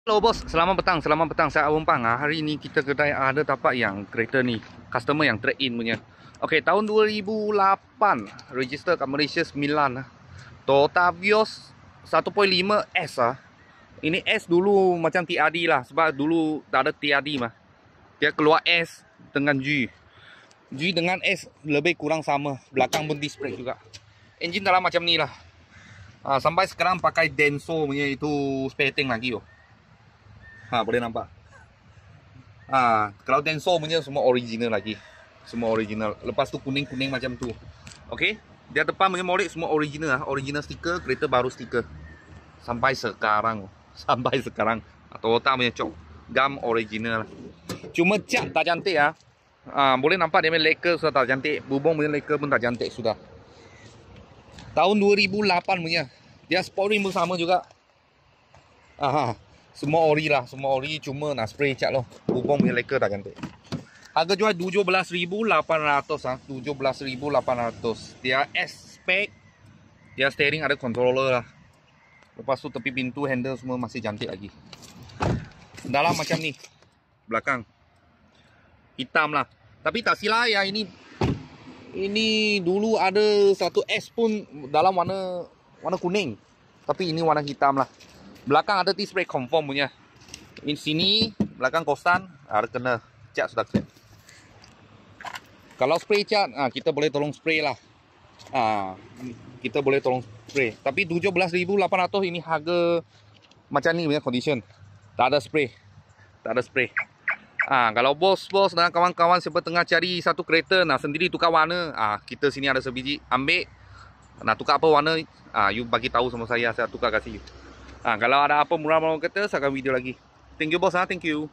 Hello bos, selamat petang saya Abang Pang. Hari ini kita kedai ada dapat yang kereta ni, customer yang trade in punya. Okey, tahun 2008, register kat Malaysia 9. Toyota Vios 1.5 S ah. Ini S dulu macam TRD lah, sebab dulu tak ada TRD mah. Dia keluar S dengan G. G dengan S lebih kurang sama, belakang pun disc brake juga. Engine dalam macam ni lah. Sampai sekarang pakai Denso punya itu spare tank lagi oh. Boleh nampak. Kalau Denso punya semua original lagi. Semua original. Lepas tu kuning-kuning macam tu. Okey. Dia depan punya molek semua original. Original stiker, kereta baru stiker. Sampai sekarang. Sampai sekarang. Toyota punya cok. Gam original. Cuma cat tak cantik ah. Boleh nampak dia punya leka sudah tak cantik. Bubung punya leka pun tak cantik sudah. Tahun 2008 punya. Dia sport rim pun sama juga. Semua ori lah, semua ori, cuma nak spray cat loh. Bubong punya leka tak cantik. Harga jual 17,800 17,800. Dia S spec. Dia steering ada controller lah. Lepas tu tepi pintu, handle semua masih cantik lagi. Dalam macam ni. Belakang hitam lah. Tapi tak silap ya, ini dulu ada satu S pun dalam warna kuning. Tapi ini warna hitam lah. Belakang ada disc brake confirm punya. Ini sini belakang kosan ada kena cat sudah clear. Kalau spray cat, kita boleh tolong spray lah. Kita boleh tolong spray. Tapi 17,800 ini harga macam ni punya condition. Tak ada spray. Tak ada spray. Kalau bos-bos dan kawan-kawan siapa tengah cari satu kereta nak sendiri tukar warna, kita sini ada sebiji, ambil. Nak tukar apa warna, you bagi tahu sama saya tukar kasih you. Kalau ada apa murah-murah kata, saya akan video lagi. Thank you bos, thank you.